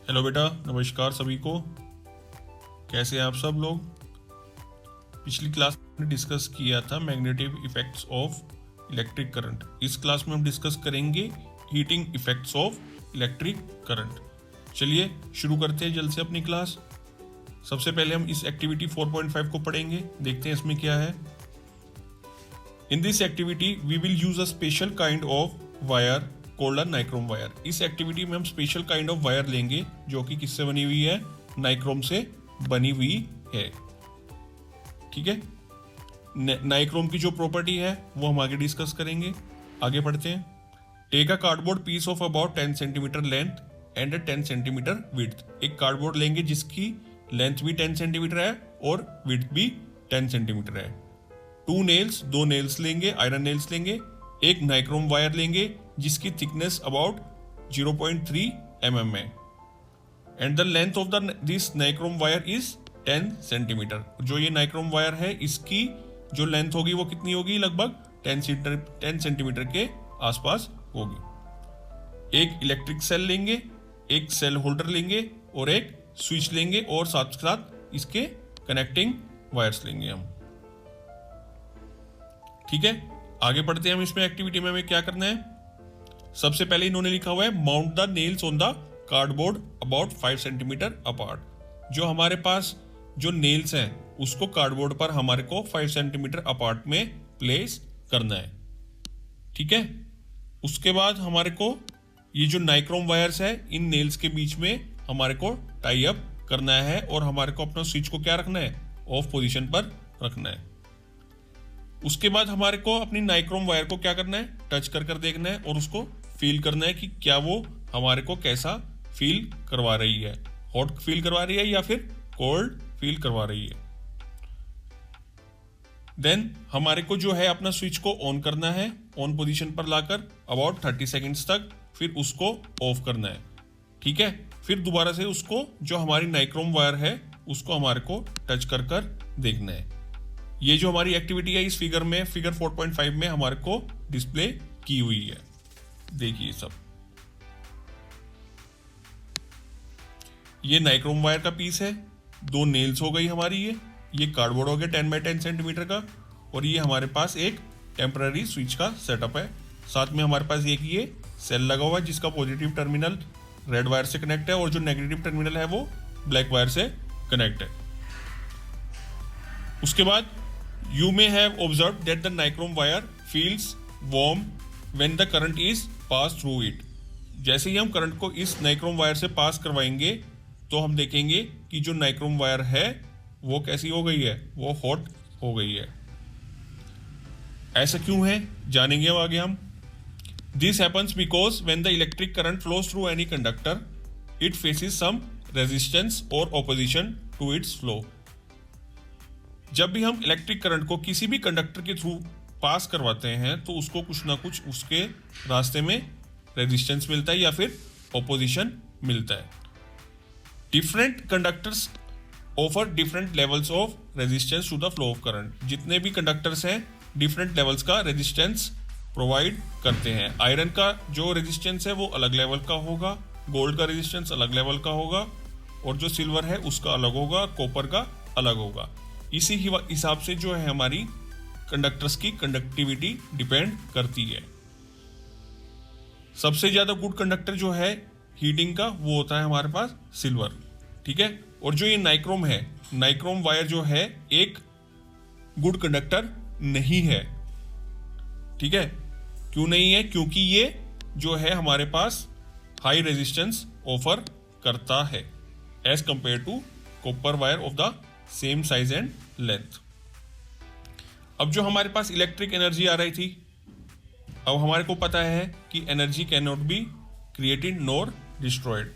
Hello बेटा, नमस्कार सभी को। कैसे हैं आप सब लोग। पिछली क्लास में डिस्कस किया था magnetic effects of electric current. इस क्लास में हम डिस्कस करेंगे heating effects of electric current. चलिए शुरू करते हैं जल्द से अपनी क्लास। सबसे पहले हम इस एक्टिविटी 4.5 को पढ़ेंगे, देखते हैं इसमें क्या है। In this activity we will use a special kind of wire called a nichrome wire. इस एक्टिविटी में हम स्पेशल काइंड ऑफ वायर लेंगे जो कि किससे बनी हुई है, नाइक्रोम से बनी हुई है। ठीक है, नाइक्रोम की जो प्रॉपर्टी है वो हम आगे डिस्कस करेंगे। आगे पढ़ते हैं। Take a cardboard piece of about 10 centimetre length and 10 centimetre width. एक कार्डबोर्ड लेंगे जिसकी लेंथ भी 10 सेंटीमीटर है और विड्थ भी 10 सेंटीमीटर है। 2 नेल्स, 2 नेल्स लेंगे, आयरन नेल्स लेंगे। एक नाइक्रोम वायर लेंगे जिसकी थिकनेस अबाउट 0.3 mm है and the length of this nichrome wire is 10 centimetre. जो ये नाइक्रोम वायर है इसकी जो लेंथ होगी वो कितनी होगी, लगभग 10 सेंटीमीटर के आसपास होगी। एक इलेक्ट्रिक सेल लेंगे, एक सेल होल्डर लेंगे और एक स्विच लेंगे और साथ साथ इसके कनेक्टिंग वायर्स लेंगे हम। ठीक है, आगे बढ़ते हैं हम। इसमें एक्टिविटी में हमें क्या करना है। सबसे पहले इन्होंने लिखा हुआ है mount the nails on the cardboard about 5 centimetre apart. जो हमारे पास जो नेल्स हैं उसको कार्डबोर्ड पर हमारे को 5 सेंटीमीटर अपार्ट में प्लेस करना है। ठीक है, उसके बाद हमारे को ये जो नाइक्रोम वायर्स है इन नेल्स के बीच में हमारे को टाई अप करना है और हमारे को अपना स्विच को क्या रखना है, ऑफ पोजीशन पर रखना है। उसके बाद हमारे को अपनी नाइक्रोम वायर को क्या करना है, टच कर देखना है और उसको फील करना है कि क्या वो हमारे को कैसा फील करवा रही है, हॉट फील करवा रही है या फिर कोल्ड फील करवा रही है। देन हमारे को जो है अपना स्विच को ऑन करना है, ऑन पोजीशन पर लाकर अबाउट 30 सेकेंड्स तक, फिर उसको ऑफ करना है। ठीक है, फिर दोबारा से उसको जो हमारी नाइक्रोम वायर है उसको हमारे को टच कर देखना है। ये जो हमारी एक्टिविटी है इस फिगर में, फिगर 4.5 में हमारे को डिस्प्ले की हुई है। देखिए सब, ये नाइक्रोम वायर का पीस है, 2 नेल्स हो गई हमारी, ये कार्डबोर्ड हो गया 10 बाई 10 सेंटीमीटर का, और ये हमारे पास एक टेम्पररी स्विच का सेटअप है। साथ में हमारे पास एक ये सेल लगा हुआ है जिसका पॉजिटिव टर्मिनल रेड वायर से कनेक्ट है और जो नेगेटिव टर्मिनल है वो ब्लैक वायर से कनेक्ट है। उसके बाद you may have observed that the nichrome wire feels warm when the current is passed through it। जैसे ही हम करंट को इस नाइक्रोम वायर से पास करवाएंगे तो हम देखेंगे कि जो नाइक्रोम वायर है वो कैसी हो गई है, वो हॉट हो गई है। ऐसा क्यों है जानेंगे अब आगे हम। This happens because when the electric current flows through any conductor, it faces some resistance or opposition to its flow। जब भी हम इलेक्ट्रिक करंट को किसी भी कंडक्टर के थ्रू पास करवाते हैं तो उसको कुछ ना कुछ उसके रास्ते में रेजिस्टेंस मिलता है या फिर ऑपोजिशन मिलता है। Different conductors offer different levels of resistance to the flow of current. जितने भी कंडक्टर्स हैं डिफरेंट लेवल्स का रेजिस्टेंस प्रोवाइड करते हैं। आयरन का जो रेजिस्टेंस है वो अलग लेवल का होगा, गोल्ड का रेजिस्टेंस अलग लेवल का होगा और जो सिल्वर है उसका अलग होगा, कॉपर का अलग होगा। इसी हिसाब से जो है हमारी कंडक्टर्स की कंडक्टिविटी डिपेंड करती है। सबसे ज्यादा गुड कंडक्टर जो है हीटिंग का वो होता है हमारे पास सिल्वर। ठीक है, और जो ये नाइक्रोम है, नाइक्रोम वायर जो है एक गुड कंडक्टर नहीं है। ठीक है, क्यों नहीं है, क्योंकि ये जो है हमारे पास हाई रेजिस्टेंस ऑफर करता है as compared to copper wire of the same size and length. अब जो हमारे पास इलेक्ट्रिक एनर्जी आ रही थी, अब हमारे को पता है कि energy can not be created nor destroyed.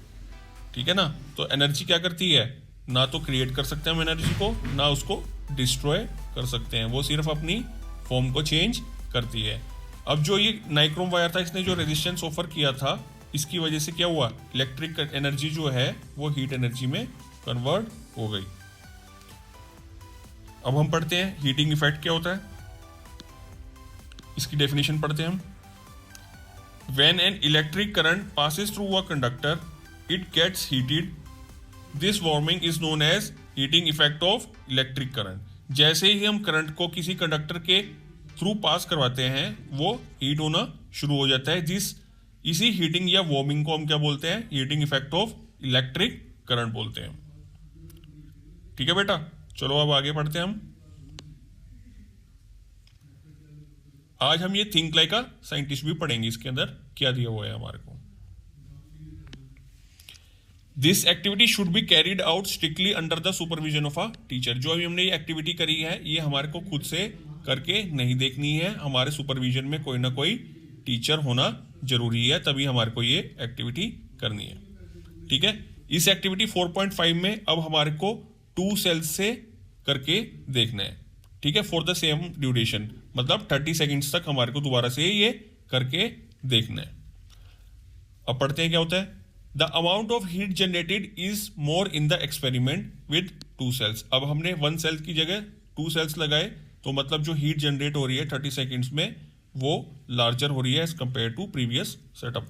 ठीक है ना, तो एनर्जी क्या करती है, ना तो क्रिएट कर सकते हैं हम एनर्जी को, ना उसको डिस्ट्रॉय कर सकते हैं, वो सिर्फ अपनी फॉर्म को चेंज करती है। अब जो ये नाइक्रोम वायर था इसने जो रेजिस्टेंस ऑफर किया था इसकी वजह से क्या हुआ, इलेक्ट्रिक एनर्जी जो है वो हीट एनर्जी में कन्वर्ट हो गई। अब हम पढ़ते हैं हीटिंग इफेक्ट क्या होता है, इसकी डेफिनेशन पढ़ते हैं हम। When an electric current passes through a conductor, it gets heated. This warming is known as heating effect of electric current. जैसे ही हम करंट को किसी कंडक्टर के थ्रू पास करवाते हैं वो हीट होना शुरू हो जाता है। इसी हीटिंग या वार्मिंग को हम क्या बोलते हैं? Heating effect of electric current बोलते हैं। ठीक है बेटा, चलो अब आगे पढ़ते हैं हम। आज हम ये थिंक लाइक अ साइंटिस्ट भी पढ़ेंगे। इसके अंदर क्या दिया हुआ है हमारे को? This activity should be carried out strictly under the supervision of a teacher. जो अभी हमने ये एक्टिविटी करी है ये हमारे को खुद से करके नहीं देखनी है, हमारे सुपरविजन में कोई ना कोई टीचर होना जरूरी है, तभी हमारे को ये एक्टिविटी करनी है। ठीक है, इस एक्टिविटी 4.5 में अब हमारे को 2 सेल्स से करके देखना है। ठीक है, फॉर द सेम ड्यूरेशन, मतलब 30 सेकेंड्स तक हमारे को दोबारा से ये करके देखना है। अब पढ़ते हैं क्या होता है। The amount of heat generated is more in the experiment with 2 cells. अब हमने 1 सेल की जगह 2 सेल्स लगाए, तो मतलब जो हीट जनरेट हो रही है 30 सेकेंड्स में वो लार्जर हो रही है as compared to previous setup.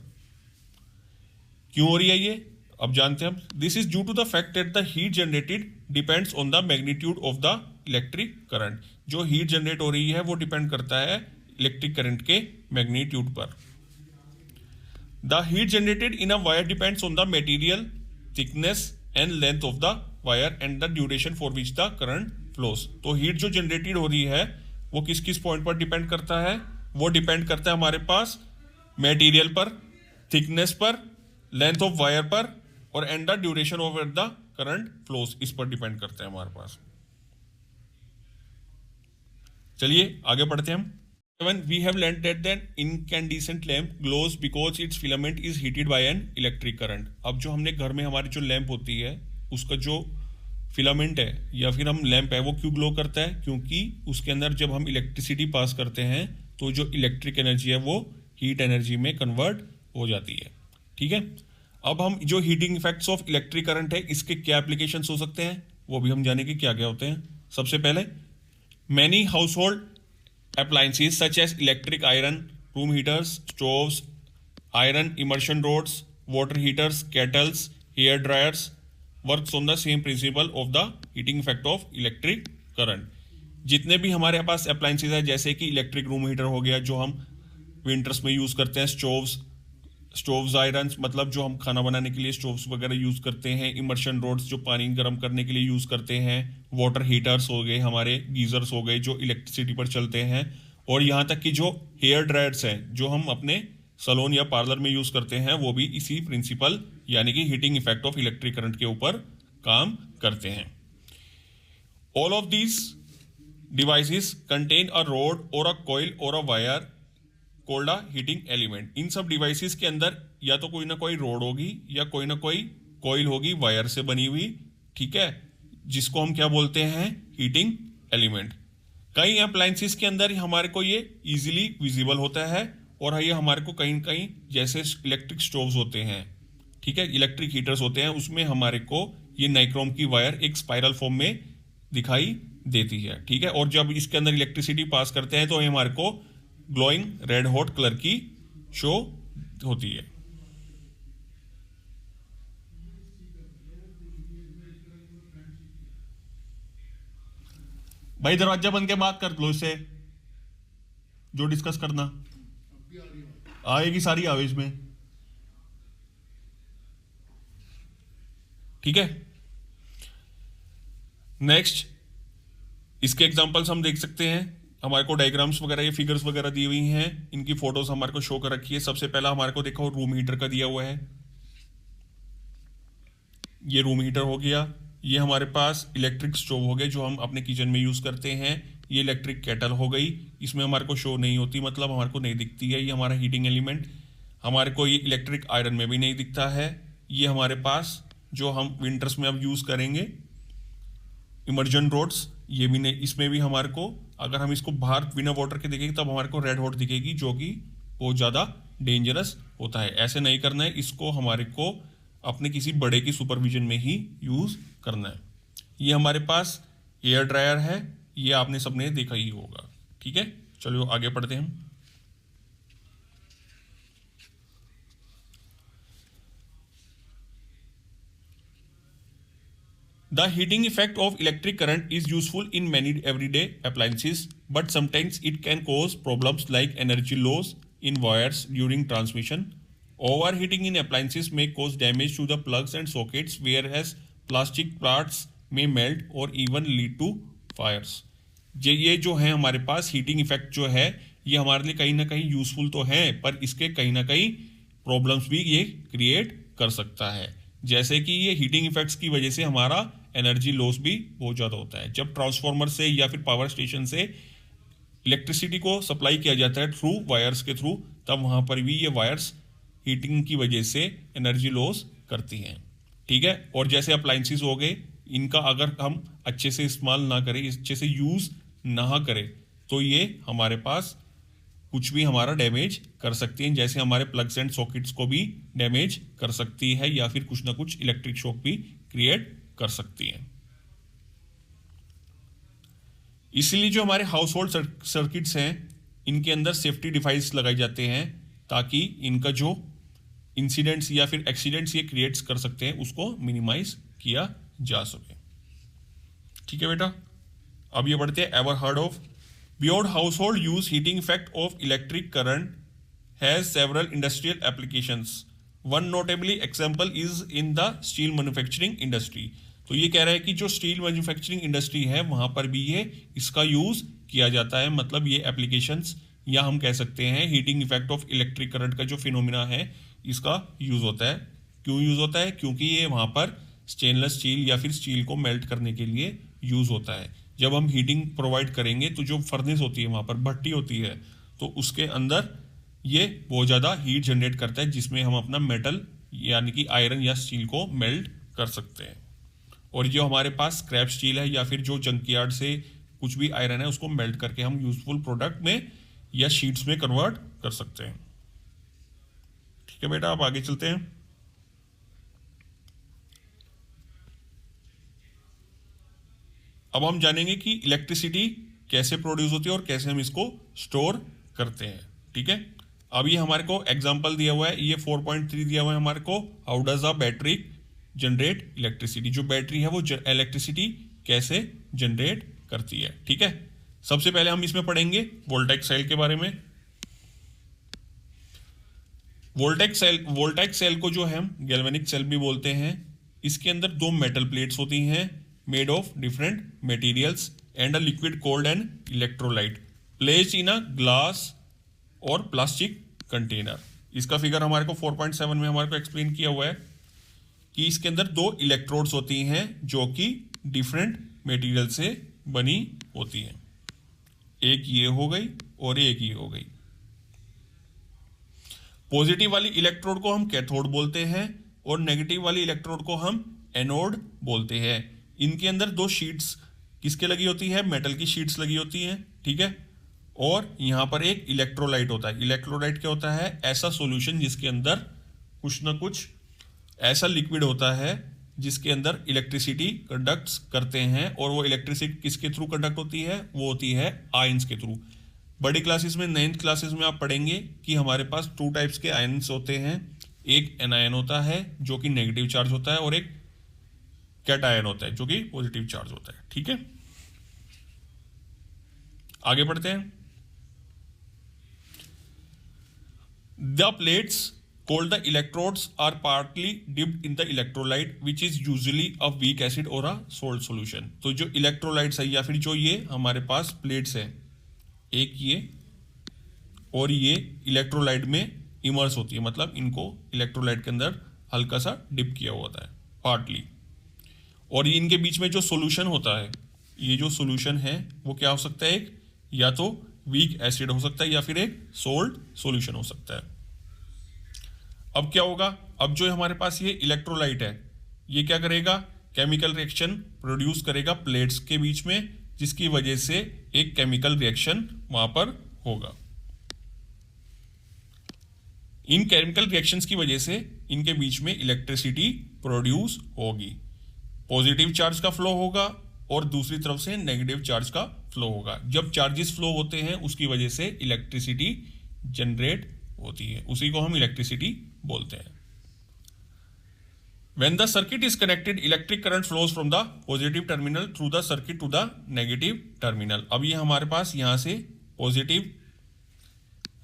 क्यों हो रही है ये अब जानते हैं हम। This is due to the fact that the heat generated depends on the magnitude of the electric current. जो हीट जनरेट हो रही है वो डिपेंड करता है इलेक्ट्रिक करंट के मैग्नीट्यूड पर। The heat generated in a wire depends on the material thickness and length of the wire and the duration for which the current flows. तो हीट जो जनरेटेड हो रही है वो किस किस पॉइंट पर डिपेंड करता है? वो डिपेंड करता है हमारे पास मटेरियल पर, थिकनेस पर, लेंथ ऑफ वायर पर और and the duration of the current flows, इस पर डिपेंड करता है हमारे पास। चलिए आगे पढ़ते हैं हम। We have learned that an incandescent lamp glows because its filament is heated by an electric current। अब जो हमने घर में हमारी जो लैंप होती है उसका जो फिलामेंट है या फिर हम लैंप है वो क्यों ग्लो करता है? क्योंकि उसके अंदर जब हम इलेक्ट्रिसिटी पास करते हैं तो जो इलेक्ट्रिक एनर्जी है वो हीट एनर्जी में कन्वर्ट हो जाती है। ठीक है, अब हम जो heating effects of electric current है इसके क्या एप्लीकेशंस हो सकते हैं वो भी हम जानेंगे क्या क्या होते हैं। सबसे पहले many house hold appliances such as electric iron, room heaters, stoves, iron immersion rods, water heaters, kettles, hair dryers works on the same principle of the heating effect of electric current। जितने भी हमारे पास appliances है जैसे कि electric room heater हो गया जो हम विंटर्स में यूज करते हैं, स्टोव्स आयरन्स मतलब जो हम खाना बनाने के लिए स्टोव्स वगैरह यूज करते हैं, इमर्शन रोड्स जो पानी गर्म करने के लिए यूज करते हैं, वाटर हीटर्स हो गए, हमारे गीजर्स हो गए जो इलेक्ट्रिसिटी पर चलते हैं, और यहाँ तक कि जो हेयर ड्रायर्स हैं जो हम अपने सलोन या पार्लर में यूज करते हैं वो भी इसी प्रिंसिपल यानी कि heating effect of electric current के ऊपर काम करते हैं। All of these devices contain a rod और अ कॉइल और a wire coiled heating element. इन सब डिवाइसेस के अंदर या तो कोई ना कोई रोड होगी या कोई ना कोई कॉइल होगी वायर से बनी हुई। ठीक है, जिसको हम क्या बोलते हैं? Heating element. कई अप्लायंसेस के अंदर हमारे को ये इजीली विजिबल होता है और ये हमारे को कहीं कहीं जैसे इलेक्ट्रिक स्टोव्स होते हैं, ठीक है, इलेक्ट्रिक हीटर्स होते हैं, उसमें हमारे को ये नाइक्रोम की वायर एक स्पाइरल फॉर्म में दिखाई देती है। ठीक है, और जब इसके अंदर इलेक्ट्रिसिटी पास करते हैं तो ये हमारे को ग्लोइंग रेड हॉट कलर की शो होती है। भाई दरवाजा बंद के बात कर लो, इससे जो डिस्कस करना आएगी सारी आवेश में। ठीक है, नेक्स्ट इसके एग्जांपल्स हम देख सकते हैं। हमारे को डायग्राम्स वगैरह ये फिगर्स वगैरह दी हुई हैं, इनकी फोटोज हमारे को शो कर रखी है। सबसे पहला हमारे को देखो रूम हीटर का दिया हुआ है, ये रूम हीटर हो गया। ये हमारे पास इलेक्ट्रिक स्टोव हो गए जो हम अपने किचन में यूज करते हैं। ये इलेक्ट्रिक केटल हो गई, इसमें हमारे को शो नहीं होती, मतलब हमारे को नहीं दिखती है, ये हमारा हीटिंग एलिमेंट। हमारे को ये इलेक्ट्रिक आयरन में भी नहीं दिखता है। ये हमारे पास जो हम विंटर्स में अब यूज करेंगे इमर्जन रोड्स, ये भी नहीं, इसमें भी हमारे को अगर हम इसको बाहर बिना वाटर के देखेंगे तब हमारे को रेड हॉट दिखेगी जो कि बहुत ज़्यादा डेंजरस होता है। ऐसे नहीं करना है, इसको हमारे को अपने किसी बड़े की सुपरविजन में ही यूज करना है। ये हमारे पास एयर ड्रायर है, ये आपने सबने देखा ही होगा। ठीक है, चलो आगे पढ़ते हैं हम। The heating effect of electric current is useful in many everyday appliances, but sometimes it can cause problems like energy loss in wires during transmission. Overheating in appliances may cause damage to the plugs and sockets, whereas plastic parts may melt or even lead to fires. ये जो है हमारे पास heating effect जो है ये हमारे लिए कहीं ना कहीं यूजफुल तो है, पर इसके कहीं ना कहीं प्रॉब्लम्स भी ये क्रिएट कर सकता है। जैसे कि ये हीटिंग इफेक्ट्स की वजह से हमारा एनर्जी लॉस भी बहुत ज़्यादा होता है। जब ट्रांसफार्मर से या फिर पावर स्टेशन से इलेक्ट्रिसिटी को सप्लाई किया जाता है थ्रू वायर्स के थ्रू, तब वहाँ पर भी ये वायर्स हीटिंग की वजह से एनर्जी लॉस करती हैं। ठीक है, और जैसे अप्लाइंसेस हो गए, इनका अगर हम अच्छे से इस्तेमाल ना करें, अच्छे से यूज़ ना करें, तो ये हमारे पास कुछ भी हमारा डैमेज कर सकती हैं। जैसे हमारे प्लग्स एंड सॉकेट्स को भी डैमेज कर सकती है या फिर कुछ ना कुछ इलेक्ट्रिक शॉक भी क्रिएट कर सकती हैं। इसलिए जो हमारे हाउस होल्ड सर्किट्स हैं, इनके अंदर सेफ्टी डिवाइस लगाए जाते हैं ताकि इनका जो इंसिडेंट्स या फिर एक्सीडेंट्स ये क्रिएट्स कर सकते हैं उसको मिनिमाइज किया जा सके। ठीक है बेटा, अब ये बढ़ते हैं ever heard of. Beyond house hold use heating effect of electric current has several industrial applications. One notably example is in the steel manufacturing industry. तो ये कह रहा है कि जो स्टील मैन्युफैक्चरिंग इंडस्ट्री है वहां पर भी ये इसका यूज किया जाता है। मतलब ये एप्लीकेशंस, या हम कह सकते हैं heating effect of electric current का जो फिनोमिना है इसका यूज होता है। क्यों यूज होता है? क्योंकि ये वहां पर स्टेनलेस स्टील या फिर स्टील को मेल्ट करने के लिए यूज होता है। जब हम हीटिंग प्रोवाइड करेंगे तो जो फर्नेस होती है, वहां पर भट्टी होती है, तो उसके अंदर ये बहुत ज़्यादा हीट जनरेट करता है जिसमें हम अपना मेटल यानी कि आयरन या स्टील को मेल्ट कर सकते हैं। और जो हमारे पास स्क्रैप स्टील है या फिर जो जंकयार्ड से कुछ भी आयरन है उसको मेल्ट करके हम यूजफुल प्रोडक्ट में या शीट्स में कन्वर्ट कर सकते हैं। ठीक है बेटा, आप आगे चलते हैं। अब हम जानेंगे कि इलेक्ट्रिसिटी कैसे प्रोड्यूस होती है और कैसे हम इसको स्टोर करते हैं। ठीक है, अब ये हमारे को एग्जांपल दिया हुआ है, ये 4.3 दिया हुआ है हमारे को। How does a battery generate electricity? जो बैटरी है वो इलेक्ट्रिसिटी कैसे जनरेट करती है। ठीक है, सबसे पहले हम इसमें पढ़ेंगे वोल्टेक सेल के बारे में। वोल्टेक सेल को जो है हम गैल्वेनिक सेल भी बोलते हैं। इसके अंदर दो मेटल प्लेट्स होती हैं made of different materials and a liquid cold and electrolyte placed in a glass और प्लास्टिक कंटेनर। इसका फिगर हमारे को 4.7 में हमारे को एक्सप्लेन किया हुआ है कि इसके अंदर दो इलेक्ट्रोड्स होती हैं जो कि डिफरेंट मटेरियल से बनी होती हैं। एक ये हो गई और एक ये हो गई। पॉजिटिव वाली इलेक्ट्रोड को हम कैथोड बोलते हैं और नेगेटिव वाली इलेक्ट्रोड को हम एनोड बोलते हैं। इनके अंदर दो शीट्स किसके लगी होती है? मेटल की शीट्स लगी होती हैं। ठीक है, और यहां पर एक इलेक्ट्रोलाइट होता है। इलेक्ट्रोलाइट क्या होता है? ऐसा सॉल्यूशन जिसके अंदर कुछ ना कुछ ऐसा लिक्विड होता है जिसके अंदर इलेक्ट्रिसिटी कंडक्ट करते हैं, और वो इलेक्ट्रिसिटी किसके थ्रू कंडक्ट होती है? वो होती है आयंस के थ्रू। बड़ी क्लासेस में 9th क्लासेस में आप पढ़ेंगे कि हमारे पास 2 टाइप्स के आयंस होते हैं। एक एनायन होता है जो कि नेगेटिव चार्ज होता है और एक कैटायन होता है जो कि पॉजिटिव चार्ज होता है। ठीक है, आगे बढ़ते हैं। The plates called the electrodes are partly dipped in the electrolyte which is usually a weak acid or a salt solution। तो जो इलेक्ट्रोलाइट्स है या फिर जो ये हमारे पास प्लेट्स है, एक ये और ये इलेक्ट्रोलाइट में इमर्स होती है, मतलब इनको इलेक्ट्रोलाइट के अंदर हल्का सा डिप किया हुआ होता है पार्टली। और ये इनके बीच में जो सोल्यूशन होता है, ये जो सोल्यूशन है वो क्या हो सकता है? एक या तो वीक एसिड हो सकता है या फिर एक सोल्ट सोल्यूशन हो सकता है। अब क्या होगा? अब जो हमारे पास ये इलेक्ट्रोलाइट है ये क्या करेगा? केमिकल रिएक्शन प्रोड्यूस करेगा प्लेट्स के बीच में, जिसकी वजह से एक केमिकल रिएक्शन वहां पर होगा। इन केमिकल रिएक्शंस की वजह से इनके बीच में इलेक्ट्रिसिटी प्रोड्यूस होगी। पॉजिटिव चार्ज का फ्लो होगा और दूसरी तरफ से नेगेटिव चार्ज का फ्लो होगा। जब चार्जेस फ्लो होते हैं उसकी वजह से इलेक्ट्रिसिटी जनरेट होती है, उसी को हम इलेक्ट्रिसिटी बोलते हैं। When the circuit is connected, electric current flows from the positive terminal through the circuit to the negative terminal. अब ये हमारे पास यहाँ से पॉजिटिव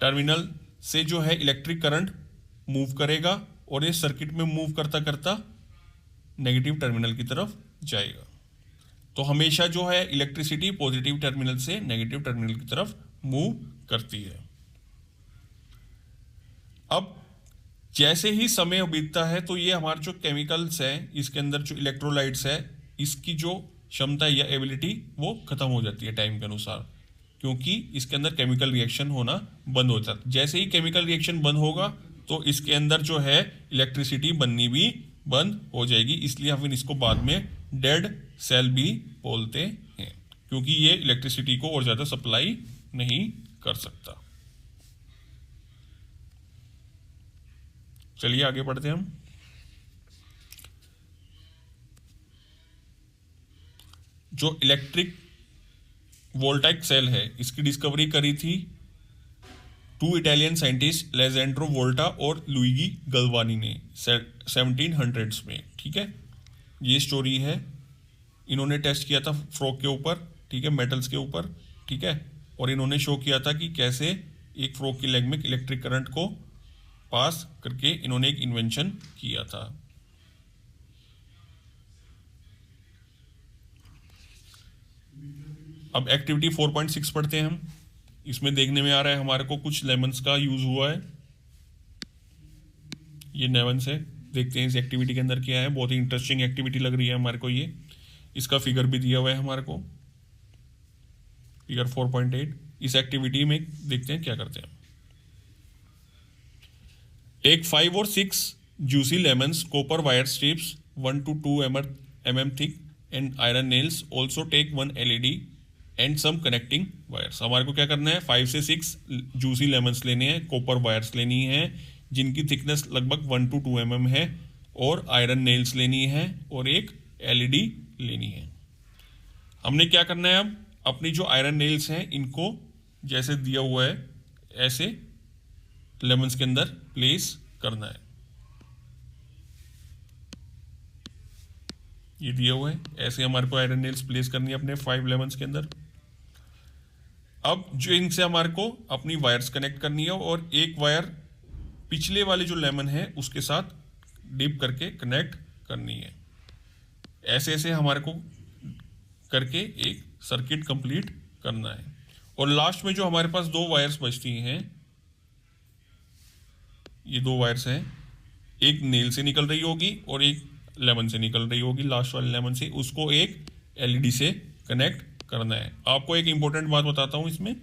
टर्मिनल से जो है इलेक्ट्रिक करंट मूव करेगा और ये सर्किट में मूव करता करता नेगेटिव टर्मिनल की तरफ जाएगा। तो हमेशा जो है इलेक्ट्रिसिटी पॉजिटिव टर्मिनल से नेगेटिव टर्मिनल की तरफ मूव करती है। अब जैसे ही समय बीतता है तो ये हमारे जो केमिकल्स है, इसके अंदर जो इलेक्ट्रोलाइट्स है, इसकी जो क्षमता या एबिलिटी वो खत्म हो जाती है टाइम के अनुसार, क्योंकि इसके अंदर केमिकल रिएक्शन होना बंद हो जाता है। जैसे ही केमिकल रिएक्शन बंद होगा तो इसके अंदर जो है इलेक्ट्रिसिटी बननी भी बंद हो जाएगी। इसलिए हम इसको बाद में डेड सेल भी बोलते हैं, क्योंकि ये इलेक्ट्रिसिटी को और ज़्यादा सप्लाई नहीं कर सकता। चलिए आगे बढ़ते हैं हम। जो इलेक्ट्रिक वोल्टाइक सेल है, इसकी डिस्कवरी करी थी 2 इटालियन साइंटिस्ट लेजेंड्रो वोल्टा और लुइगी गल्वानी ने 1700s में। ठीक है, ये स्टोरी है। इन्होंने टेस्ट किया था फ्रॉग के ऊपर, ठीक है, मेटल्स के ऊपर, ठीक है, और इन्होंने शो किया था कि कैसे एक फ्रॉग की लेग में इलेक्ट्रिक करंट को पास करके इन्होंने एक इन्वेंशन किया था। अब एक्टिविटी 4.6 पढ़ते हैं हम। इसमें देखने में आ रहा है हमारे को कुछ लेमन्स का यूज हुआ है। ये लेमन्स है, देखते हैं इस एक्टिविटी के अंदर क्या है। बहुत ही इंटरेस्टिंग एक्टिविटी लग रही है हमारे को ये। इसका फिगर भी दिया हुआ है हमारे को, फिगर 4.8। इस एक्टिविटी में देखते हैं क्या करते हैं। टेक 5 और 6 juicy lemons, copper wire strips 1 to 2 mm thick and iron nails. Also take 1 LED and some connecting wires. हमारे को क्या करना है, 5 से 6 juicy lemons लेने हैं, copper wires लेनी है जिनकी थिकनेस लगभग 1 to 2 mm है, और आयरन नेल्स लेनी है और एक LED लेनी है। हमने क्या करना है, अब अपनी जो आयरन नेल्स हैं इनको जैसे दिया हुआ है ऐसे लेमन्स के अंदर प्लेस करना है। ये दिया हुआ है, ऐसे हमारे को आयरन नेल्स प्लेस करनी है अपने 5 लेमन्स के अंदर। अब जो इनसे हमारे को अपनी वायर्स कनेक्ट करनी है और एक वायर पिछले वाले जो लेमन है उसके साथ डिप करके कनेक्ट करनी है। ऐसे ऐसे हमारे को करके एक सर्किट कंप्लीट करना है। और लास्ट में जो हमारे पास 2 वायर्स बचती हैं, ये 2 वायर्स हैं, एक नेल से निकल रही होगी और एक लेमन से निकल रही होगी, लास्ट वाले लेमन से, उसको एक एलईडी से कनेक्ट करना है। आपको एक इंपॉर्टेंट बात बताता हूं, इसमें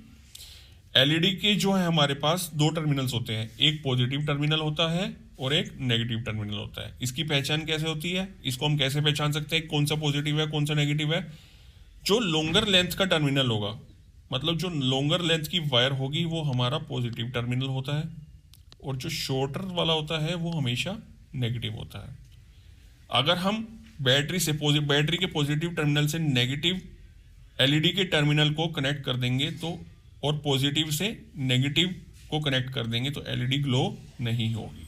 एलईडी के जो है हमारे पास 2 टर्मिनल्स होते हैं, एक पॉजिटिव टर्मिनल होता है और एक नेगेटिव टर्मिनल होता है। इसकी पहचान कैसे होती है, इसको हम कैसे पहचान सकते हैं कौन सा पॉजिटिव है कौन सा नेगेटिव है। जो लॉन्गर लेंथ का टर्मिनल होगा, मतलब जो लॉन्गर लेंथ की वायर होगी, वो हमारा पॉजिटिव टर्मिनल होता है, और जो शॉर्टर वाला होता है वो हमेशा नेगेटिव होता है। अगर हम बैटरी के पॉजिटिव टर्मिनल से नेगेटिव एलईडी के टर्मिनल को कनेक्ट कर देंगे तो, और पॉजिटिव से नेगेटिव को कनेक्ट कर देंगे तो एलईडी ग्लो नहीं होगी।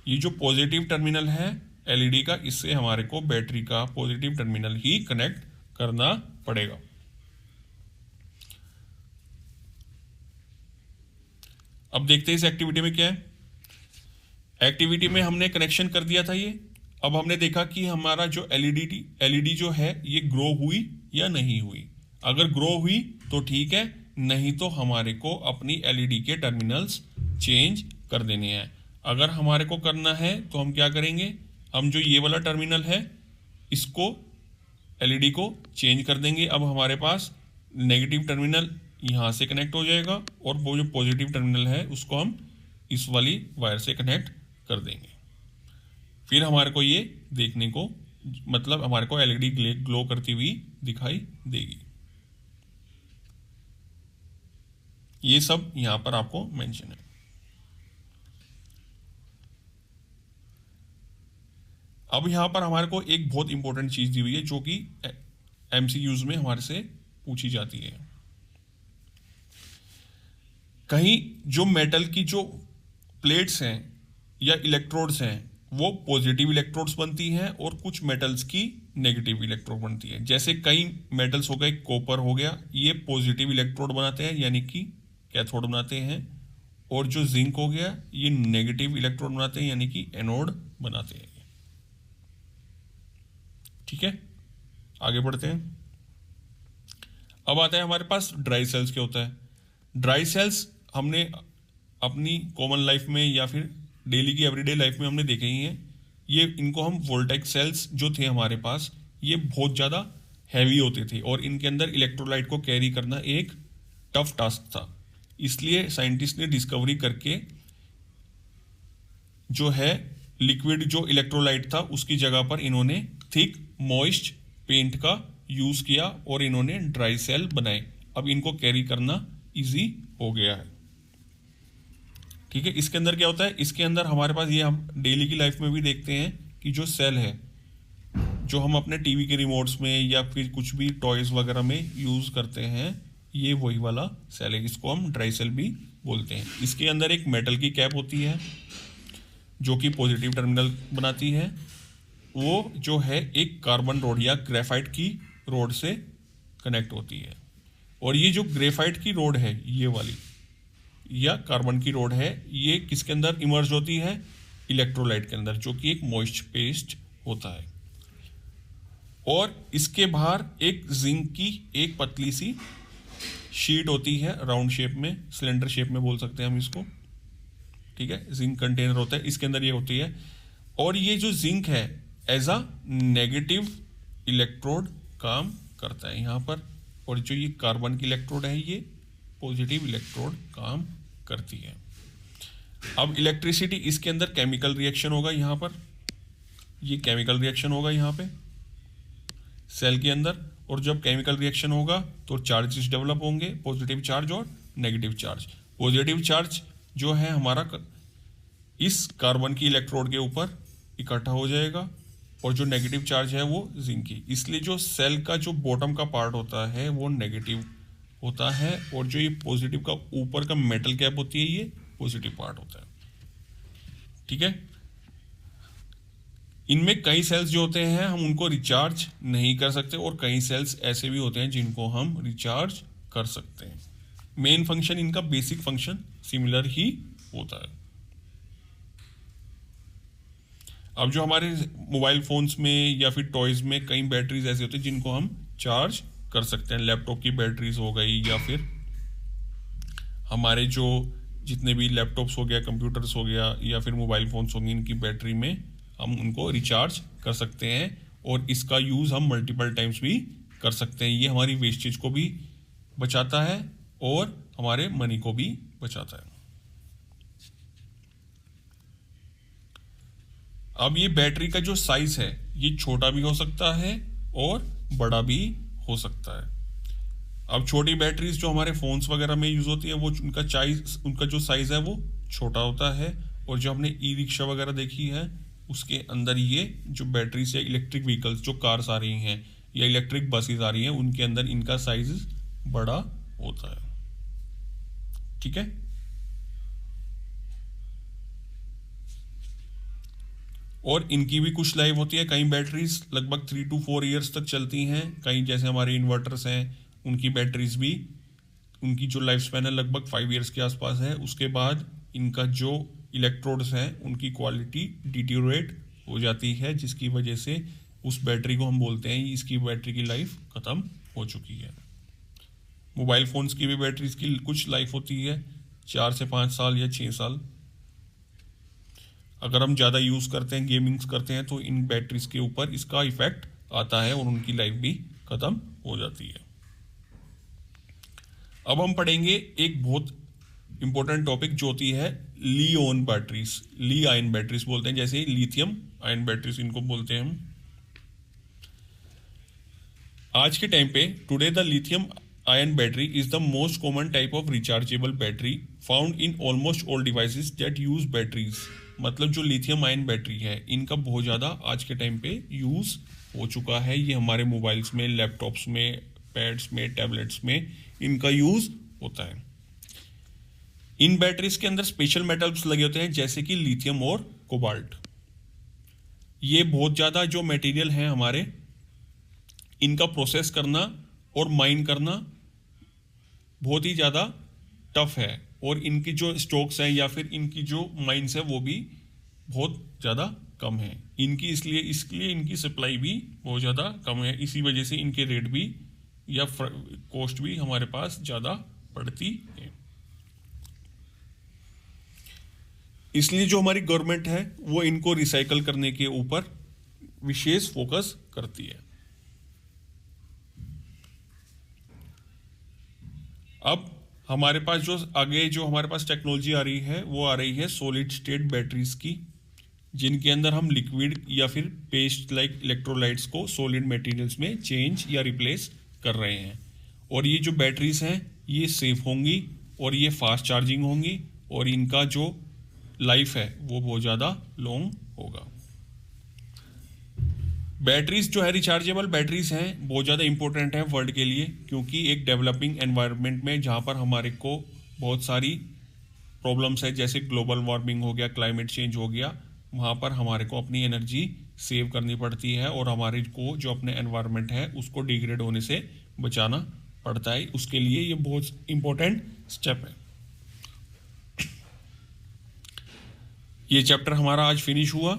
ये जो पॉजिटिव टर्मिनल है एलईडी का, इससे हमारे को बैटरी का पॉजिटिव टर्मिनल ही कनेक्ट करना पड़ेगा। अब देखते हैं इस एक्टिविटी में क्या है। एक्टिविटी में हमने कनेक्शन कर दिया था ये। अब हमने देखा कि हमारा जो एलईडी जो है ये ग्रो हुई या नहीं हुई। अगर ग्रो हुई तो ठीक है, नहीं तो हमारे को अपनी एलईडी के टर्मिनल्स चेंज कर देने हैं। अगर हमारे को करना है तो हम क्या करेंगे, हम जो ये वाला टर्मिनल है इसको एलईडी को चेंज कर देंगे। अब हमारे पास नेगेटिव टर्मिनल यहाँ से कनेक्ट हो जाएगा और वो जो पॉजिटिव टर्मिनल है उसको हम इस वाली वायर से कनेक्ट कर देंगे। फिर हमारे को ये देखने को, मतलब हमारे को एलईडी ग्लो करती हुई दिखाई देगी। ये सब यहां पर आपको मेंशन है। अब यहां पर हमारे को एक बहुत इंपॉर्टेंट चीज दी हुई है जो कि एमसीक्यूज में हमारे से पूछी जाती है। कहीं जो मेटल की जो प्लेट्स हैं या इलेक्ट्रोड्स हैं वो पॉजिटिव इलेक्ट्रोड्स बनती हैं और कुछ मेटल्स की नेगेटिव इलेक्ट्रोड बनती है। जैसे कई मेटल्स हो गए, कॉपर हो गया, ये पॉजिटिव इलेक्ट्रोड बनाते हैं यानी कि कैथोड बनाते हैं, और जो जिंक हो गया ये नेगेटिव इलेक्ट्रोड बनाते हैं यानी कि एनोड बनाते हैं। ठीक है, आगे बढ़ते हैं। अब आता है हमारे पास ड्राई सेल्स। क्या होता है ड्राई सेल्स? हमने अपनी कॉमन लाइफ में या फिर डेली की एवरीडे लाइफ में हमने देखे ही हैं। ये इनको हम वोल्टाइक सेल्स जो थे हमारे पास, ये बहुत ज़्यादा हैवी होते थे और इनके अंदर इलेक्ट्रोलाइट को कैरी करना एक टफ टास्क था। इसलिए साइंटिस्ट ने डिस्कवरी करके जो है लिक्विड जो इलेक्ट्रोलाइट था उसकी जगह पर इन्होंने थिक मॉइस्ट पेंट का यूज किया और इन्होंने ड्राई सेल बनाए। अब इनको कैरी करना इजी हो गया है। ठीक है, इसके अंदर क्या होता है? इसके अंदर हमारे पास ये हम डेली की लाइफ में भी देखते हैं कि जो सेल है जो हम अपने टीवी के रिमोट्स में या फिर कुछ भी टॉयज वगैरह में यूज करते हैं, ये वही वाला सेल है। इसको हम ड्राई सेल भी बोलते हैं। इसके अंदर एक मेटल की कैप होती है जो कि पॉजिटिव टर्मिनल बनाती है। वो जो है एक कार्बन रोड या ग्रेफाइट की रोड से कनेक्ट होती है। और ये जो ग्रेफाइट की रोड है ये वाली या कार्बन की रोड है, ये किसके अंदर इमर्ज होती है? इलेक्ट्रोलाइट के अंदर, जो कि एक मॉइस्ट पेस्ट होता है। और इसके बाहर एक जिंक की एक पतली सी शीट होती है, राउंड शेप में, सिलेंडर शेप में बोल सकते हैं हम इसको। ठीक है, जिंक कंटेनर होता है, इसके अंदर ये होती है। और ये जो जिंक है एज अ नेगेटिव इलेक्ट्रोड काम करता है यहाँ पर, और जो ये कार्बन की इलेक्ट्रोड है ये पॉजिटिव इलेक्ट्रोड काम करती है। अब इलेक्ट्रिसिटी, इसके अंदर केमिकल रिएक्शन होगा यहाँ पर, ये केमिकल रिएक्शन होगा यहाँ पे सेल के अंदर, और जब केमिकल रिएक्शन होगा तो चार्जेस डेवलप होंगे, पॉजिटिव चार्ज और नेगेटिव चार्ज। पॉजिटिव चार्ज जो है हमारा इस कार्बन की इलेक्ट्रोड के ऊपर इकट्ठा हो जाएगा, और जो नेगेटिव चार्ज है वो जिंक की। इसलिए जो सेल का जो बॉटम का पार्ट होता है वो नेगेटिव होता है, और जो ये पॉजिटिव का ऊपर का मेटल कैप होती है ये पॉजिटिव पार्ट होता है। ठीक है, इनमें कई सेल्स जो होते हैं हम उनको रिचार्ज नहीं कर सकते, और कई सेल्स ऐसे भी होते हैं जिनको हम रिचार्ज कर सकते हैं। मेन फंक्शन इनका, बेसिक फंक्शन सिमिलर ही होता है। अब जो हमारे मोबाइल फोन्स में या फिर टॉयज में कई बैटरीज ऐसे होते हैं जिनको हम चार्ज कर सकते हैं। लैपटॉप की बैटरीज हो गई, या फिर हमारे जो जितने भी लैपटॉप्स हो गया, कंप्यूटर्स हो गया, या फिर मोबाइल फोन्स होंगे, इनकी बैटरी में हम उनको रिचार्ज कर सकते हैं, और इसका यूज़ हम मल्टीपल टाइम्स भी कर सकते हैं। ये हमारी वेस्टेज को भी बचाता है और हमारे मनी को भी बचाता है। अब ये बैटरी का जो साइज है ये छोटा भी हो सकता है और बड़ा भी हो सकता है। अब छोटी बैटरीज जो हमारे फोन्स वगैरह में यूज होती है वो उनका जो साइज है वो छोटा होता है, और जो हमने ई रिक्शा वगैरह देखी है उसके अंदर ये जो बैटरीज या इलेक्ट्रिक व्हीकल्स जो कार्स आ रही हैं या इलेक्ट्रिक बसेस आ रही हैं उनके अंदर इनका साइज बड़ा होता है। ठीक है, और इनकी भी कुछ लाइफ होती है। कई बैटरीज लगभग 3 to 4 ईयर्स तक चलती हैं। कई जैसे हमारे इन्वर्टर्स हैं उनकी बैटरीज भी, उनकी जो लाइफ स्पैन है लगभग 5 ईयर्स के आसपास है। उसके बाद इनका जो इलेक्ट्रोड्स हैं उनकी क्वालिटी डिटीरियोरेट हो जाती है, जिसकी वजह से उस बैटरी को हम बोलते हैं इसकी बैटरी की लाइफ ख़त्म हो चुकी है। मोबाइल फ़ोन्स की भी बैटरीज की कुछ लाइफ होती है 4 से 5 साल या 6 साल। अगर हम ज़्यादा यूज़ करते हैं, गेमिंग्स करते हैं, तो इन बैटरीज के ऊपर इसका इफेक्ट आता है और उनकी लाइफ भी ख़त्म हो जाती है। अब हम पढ़ेंगे एक बहुत इंपॉर्टेंट टॉपिक जो होती है ली-ओन बैटरीज, ली आयन बैटरीज बोलते हैं, जैसे लिथियम आयन बैटरीज इनको बोलते हैं हम। आज के टाइम पे today the lithium ion battery is the most common type of rechargeable battery found in almost all devices that use batteries. मतलब जो लिथियम आयन बैटरी है इनका बहुत ज़्यादा आज के टाइम पे यूज़ हो चुका है। ये हमारे मोबाइल्स में, लैपटॉप्स में, पैड्स में, टैबलेट्स में इनका यूज़ होता है। इन बैटरीज के अंदर स्पेशल मेटल्स लगे होते हैं जैसे कि लिथियम और कोबाल्ट। ये बहुत ज़्यादा जो मटेरियल है हमारे, इनका प्रोसेस करना और माइन करना बहुत ही ज़्यादा टफ है, और इनकी जो स्टॉक्स हैं या फिर इनकी जो माइंस है वो भी बहुत ज़्यादा कम है इनकी, इसलिए इनकी सप्लाई भी बहुत ज़्यादा कम है। इसी वजह से इनके रेट भी या कॉस्ट भी हमारे पास ज़्यादा पड़ती है। इसलिए जो हमारी गवर्नमेंट है वो इनको रिसाइकल करने के ऊपर विशेष फोकस करती है। अब हमारे पास जो आगे जो हमारे पास टेक्नोलॉजी आ रही है वो आ रही है सॉलिड स्टेट बैटरीज की, जिनके अंदर हम लिक्विड या फिर पेस्ट लाइक इलेक्ट्रोलाइट्स को सॉलिड मटेरियल्स में चेंज या रिप्लेस कर रहे हैं। और ये जो बैटरीज हैं ये सेफ होंगी और ये फास्ट चार्जिंग होंगी और इनका जो लाइफ है वो बहुत ज़्यादा लॉन्ग होगा। बैटरीज जो है रिचार्जेबल बैटरीज हैं बहुत ज़्यादा इंपॉर्टेंट है वर्ल्ड के लिए, क्योंकि एक डेवलपिंग एनवायरनमेंट में जहाँ पर हमारे को बहुत सारी प्रॉब्लम्स है जैसे ग्लोबल वार्मिंग हो गया, क्लाइमेट चेंज हो गया, वहाँ पर हमारे को अपनी एनर्जी सेव करनी पड़ती है और हमारे को जो अपने एनवायरनमेंट है उसको डिग्रेड होने से बचाना पड़ता है। उसके लिए ये बहुत इंपॉर्टेंट स्टेप है। ये चैप्टर हमारा आज फिनिश हुआ।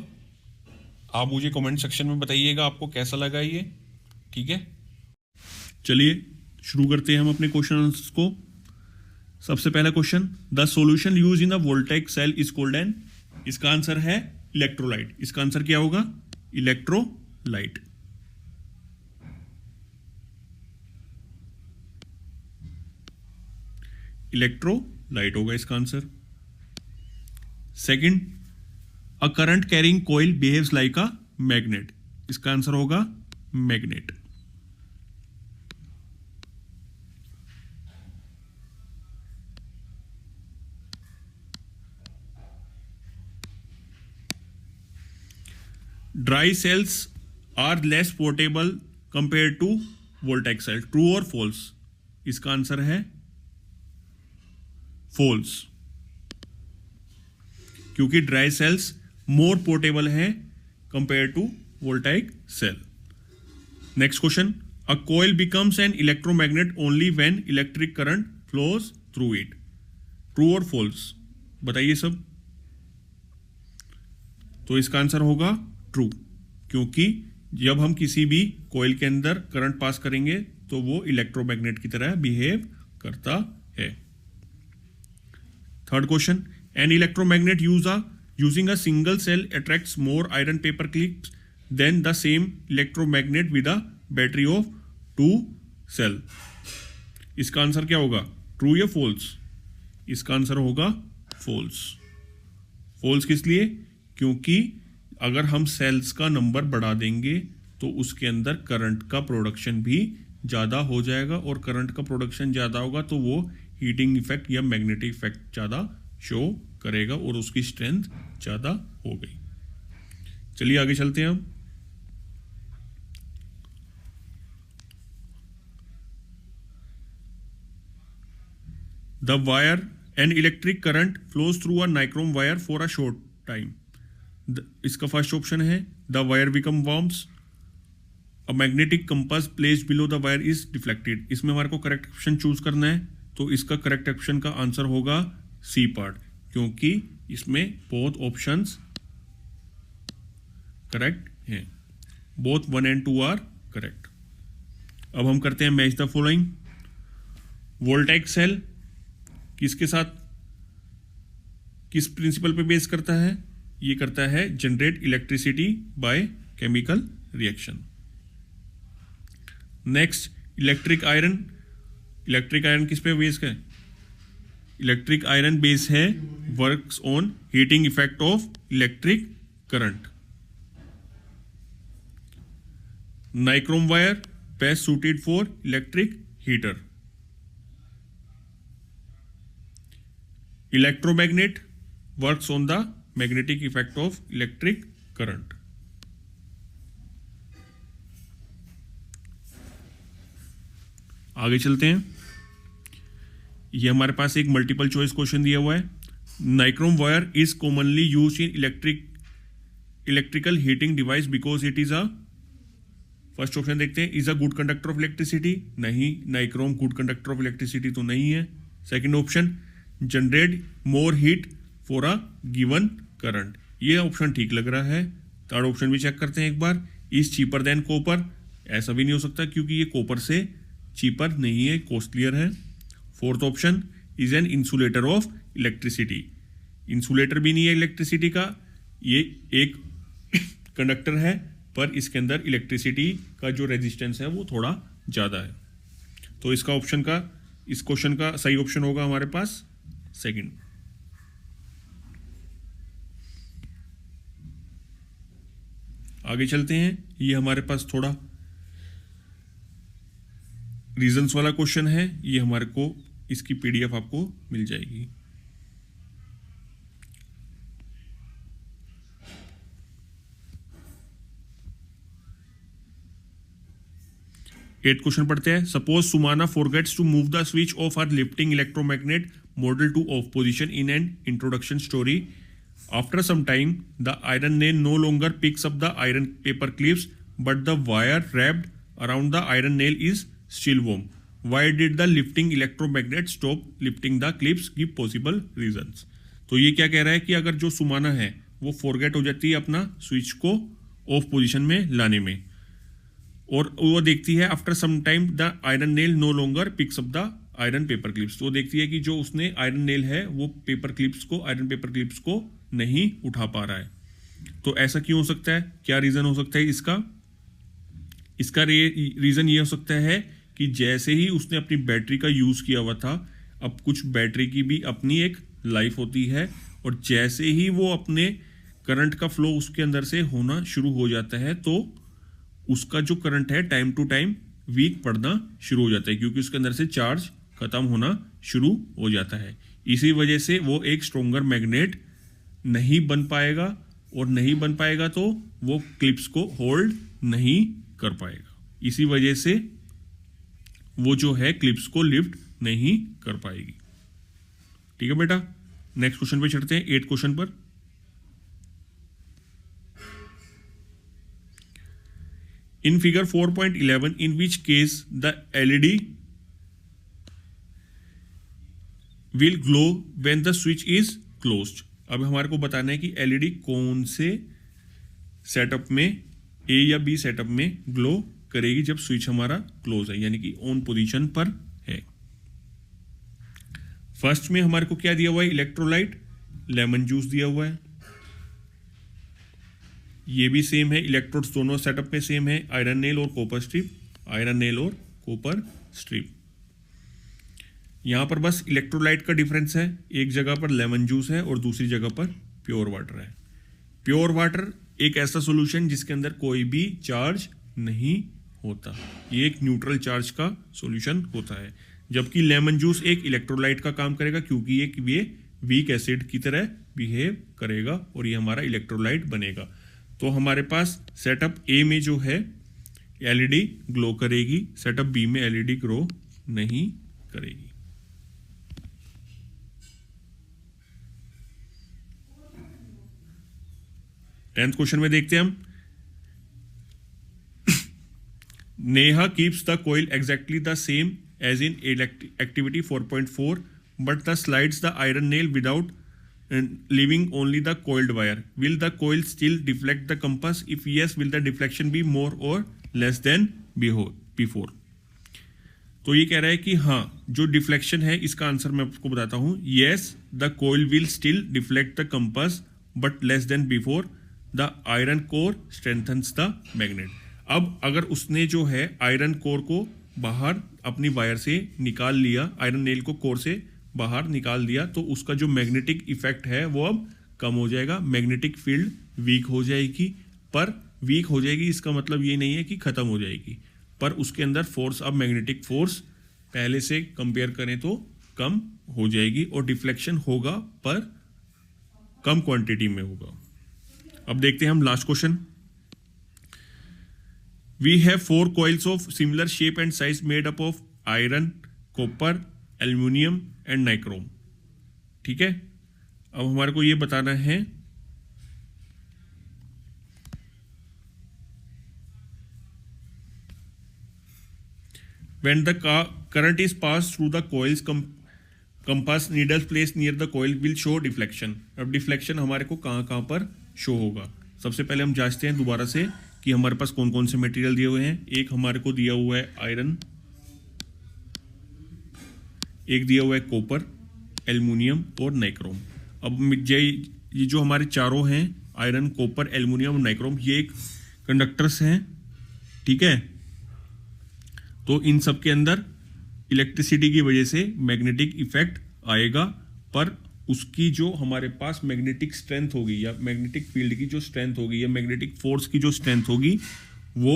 आप मुझे कमेंट सेक्शन में बताइएगा आपको कैसा लगा ये, ठीक है। चलिए शुरू करते हैं हम अपने क्वेश्चन आंसर्स को। सबसे पहला question, the solution use in the voltaic cell is called an, इसका आंसर है इलेक्ट्रोलाइट। इसका आंसर क्या होगा? इलेक्ट्रोलाइट। इलेक्ट्रोलाइट होगा इसका answer. Second, a current carrying coil behaves like a magnet, इसका आंसर होगा magnet. Dry cells are less portable compare to voltaic cell, true और फॉल्स? इसका आंसर है फॉल्स, क्योंकि ड्राई सेल्स मोर पोर्टेबल है compare to voltaic cell. Next question, a coil becomes N electromagnet only when electric current flows through it, true और false? बताइए सब। तो इसका आंसर होगा ट्रू, क्योंकि जब हम किसी भी कॉइल के अंदर करंट पास करेंगे तो वो इलेक्ट्रोमैग्नेट की तरह बिहेव करता है। Third question, an electromagnet using a single cell attracts more iron paper clips than the same electromagnet with a battery of 2 cell. इसका आंसर क्या होगा? ट्रू या फॉल्स? इसका आंसर होगा फॉल्स। फॉल्स किस लिए? क्योंकि अगर हम सेल्स का नंबर बढ़ा देंगे तो उसके अंदर करंट का प्रोडक्शन भी ज़्यादा हो जाएगा, और करंट का प्रोडक्शन ज़्यादा होगा तो वो हीटिंग इफेक्ट या मैग्नेटिक इफेक्ट ज़्यादा शो करेगा और उसकी स्ट्रेंथ ज़्यादा हो गई। चलिए आगे चलते हैं हम। The wire an electric current flows through a nichrome wire for a short time, इसका फर्स्ट ऑप्शन है the wire become warms, a magnetic compass placed below the wire is deflected. इसमें हमारे को करेक्ट ऑप्शन चूज करना है, तो इसका correct option का आंसर होगा सी पार्ट, क्योंकि इसमें बोथ ऑप्शंस करेक्ट हैं, बोथ 1 and 2 आर करेक्ट। अब हम करते हैं match the following. Voltaic cell किसके साथ किस प्रिंसिपल पे बेस करता है? ये करता है generate electricity by chemical reaction. Next, electric iron. Electric iron किस पे बेस है? इलेक्ट्रिक आयरन बेस है works on heating effect of electric current. Nichrome wire best suited for electric heater. Electromagnet works on the magnetic effect of electric current. आगे चलते हैं। ये हमारे पास एक मल्टीपल चॉइस क्वेश्चन दिया हुआ है। Nichrome wire is commonly use in electrical heating device because it is a, first option देखते हैं, is a good conductor of electricity, नहीं, nichrome good conductor of electricity तो नहीं है। Second option, generate more heat for a given current, ये option ठीक लग रहा है। थर्ड ऑप्शन भी चेक करते हैं एक बार, इज चीपर देन कॉपर, ऐसा भी नहीं हो सकता क्योंकि ये कॉपर से चीपर नहीं है, कॉस्टलियर है। Fourth option, is an insulator of electricity, insulator भी नहीं है इलेक्ट्रिसिटी का, ये एक कंडक्टर है पर इसके अंदर इलेक्ट्रिसिटी का जो रेजिस्टेंस है वो थोड़ा ज़्यादा है। तो इसका ऑप्शन का, इस क्वेश्चन का सही ऑप्शन होगा हमारे पास सेकंड। आगे चलते हैं, ये हमारे पास थोड़ा रीजंस वाला क्वेश्चन है, ये हमारे को इसकी पीडीएफ आपको मिल जाएगी। एट क्वेश्चन पढ़ते हैं। Suppose Sumana forgets to move the switch off her lifting electromagnet model to off position in an introduction story. After some time, the iron nail no longer picks up the iron paper clips, but the wire wrapped around the iron nail is still warm. Why did the lifting electromagnet stop lifting the clips? Give possible reasons. तो ये क्या कह रहा है कि अगर जो सुमाना है वो फॉरगेट हो जाती है अपना स्विच को ऑफ पोजीशन में लाने में, और वो देखती है after some time the iron nail no longer picks up the iron paper clips, तो वो देखती है कि जो उसने आयरन नेल है वो पेपर क्लिप्स को, आयरन पेपर क्लिप्स को नहीं उठा पा रहा है। तो ऐसा क्यों हो सकता है, क्या रीजन हो सकता है इसका? इसका रीजन ये हो सकता है कि जैसे ही उसने अपनी बैटरी का यूज किया हुआ था, अब कुछ बैटरी की भी अपनी एक लाइफ होती है, और जैसे ही वो अपने करंट का फ्लो उसके अंदर से होना शुरू हो जाता है तो उसका जो करंट है टाइम टू टाइम वीक पड़ना शुरू हो जाता है, क्योंकि उसके अंदर से चार्ज खत्म होना शुरू हो जाता है। इसी वजह से वो एक स्ट्रोंगर मैग्नेट नहीं बन पाएगा, और नहीं बन पाएगा तो वो क्लिप्स को होल्ड नहीं कर पाएगा, इसी वजह से वो जो है क्लिप्स को लिफ्ट नहीं कर पाएगी। ठीक है बेटा, नेक्स्ट क्वेश्चन पे चढ़ते हैं, 8 क्वेश्चन पर। In figure 4.11 in which case the LED will glow when the switch is closed. अब हमारे को बताना है कि एलईडी कौन से सेटअप में, ए या बी सेटअप में ग्लो करेगी जब स्विच हमारा क्लोज है, यानी कि ऑन पोजीशन पर है। फर्स्ट में हमारे को क्या दिया हुआ है, इलेक्ट्रोलाइट, लेमन जूस दिया हुआ है, ये भी सेम है, इलेक्ट्रोड्स दोनों सेटअप में सेम है, आयरन नेल और कॉपर स्ट्रिप, आयरन नेल और कॉपर स्ट्रिप। यहां पर बस इलेक्ट्रोलाइट का डिफरेंस है, एक जगह पर लेमन जूस है और दूसरी जगह पर प्योर वाटर है। प्योर वाटर एक ऐसा सॉल्यूशन जिसके अंदर कोई भी चार्ज नहीं होता, ये एक न्यूट्रल चार्ज का सॉल्यूशन होता है, जबकि लेमन जूस एक इलेक्ट्रोलाइट का काम करेगा, क्योंकि ये वीक एसिड की तरह बिहेव करेगा और ये हमारा इलेक्ट्रोलाइट बनेगा। तो हमारे पास सेटअप ए में जो है एलईडी ग्लो करेगी, सेटअप बी में एलईडी ग्लो नहीं करेगी। टेंथ क्वेश्चन में देखते हैं हम, Neha keeps the coil exactly the same as in activity 4.4 but the slides the iron nail without leaving only the coiled wire. Will the coil still deflect the compass? If yes, will the deflection be more or less than before? तो ये कह रहा है कि हाँ, जो deflection है इसका आंसर मैं आपको बताता हूँ। Yes, the coil will still deflect the compass but less than before. The iron core strengthens the magnet. अब अगर उसने जो है आयरन कोर को बाहर अपनी वायर से निकाल लिया, आयरन नेल को कोर से बाहर निकाल दिया, तो उसका जो मैग्नेटिक इफेक्ट है वो अब कम हो जाएगा, मैग्नेटिक फील्ड वीक हो जाएगी। पर वीक हो जाएगी इसका मतलब ये नहीं है कि खत्म हो जाएगी, पर उसके अंदर फोर्स, अब मैग्नेटिक फोर्स पहले से कंपेयर करें तो कम हो जाएगी, और डिफ्लेक्शन होगा पर कम क्वांटिटी में होगा। अब देखते हैं हम last question. We have 4 coils of similar shape and size made up of iron, copper, aluminium and nichrome. ठीक है, अब हमारे को ये बताना है when the current is pass through the coils compass needle place near the coil will show deflection. अब deflection हमारे को कहाँ कहाँ पर शो होगा, सबसे पहले हम जांचते हैं दोबारा से कि हमारे पास कौन कौन से मटेरियल दिए हुए हैं। एक हमारे को दिया हुआ है आयरन, एक दिया हुआ है कॉपर, एल्युमिनियम और नाइक्रोम। अब ये जो हमारे चारों हैं आयरन, कॉपर, एल्युमिनियम और नाइक्रोम, ये एक कंडक्टर्स हैं, ठीक है। तो इन सब के अंदर इलेक्ट्रिसिटी की वजह से मैग्नेटिक इफेक्ट आएगा, पर उसकी जो हमारे पास मैग्नेटिक स्ट्रेंथ होगी या मैग्नेटिक फील्ड की जो स्ट्रेंथ होगी या मैग्नेटिक फोर्स की जो स्ट्रेंथ होगी वो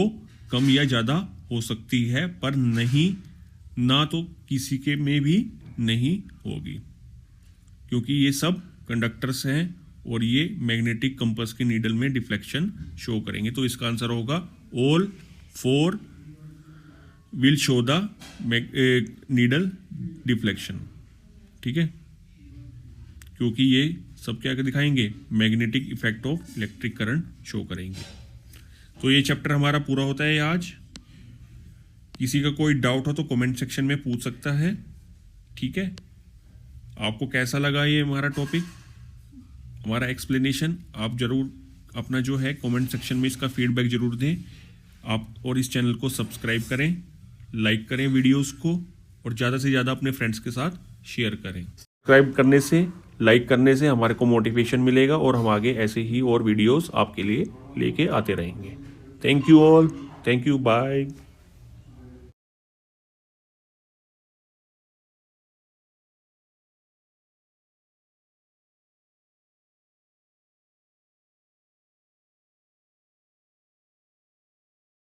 कम या ज़्यादा हो सकती है, पर नहीं, ना तो किसी के में भी नहीं होगी, क्योंकि ये सब कंडक्टर्स हैं और ये मैग्नेटिक कंपास की नीडल में डिफ्लेक्शन शो करेंगे। तो इसका आंसर होगा all 4 will show the needle deflection, ठीक है, क्योंकि ये सब क्या दिखाएंगे, magnetic effect of electric current show करेंगे। तो ये चैप्टर हमारा पूरा होता है आज। किसी का कोई डाउट हो तो कमेंट सेक्शन में पूछ सकता है, ठीक है। आपको कैसा लगा ये हमारा टॉपिक, हमारा एक्सप्लेनेशन, आप जरूर अपना जो है कमेंट सेक्शन में इसका फीडबैक जरूर दें आप, और इस चैनल को सब्सक्राइब करें, लाइक करें वीडियोस को, और ज़्यादा से ज़्यादा अपने फ्रेंड्स के साथ शेयर करें। सब्सक्राइब करने से, लाइक करने से हमारे को मोटिवेशन मिलेगा और हम आगे ऐसे ही और वीडियोस आपके लिए लेके आते रहेंगे। Thank you all, thank you, bye.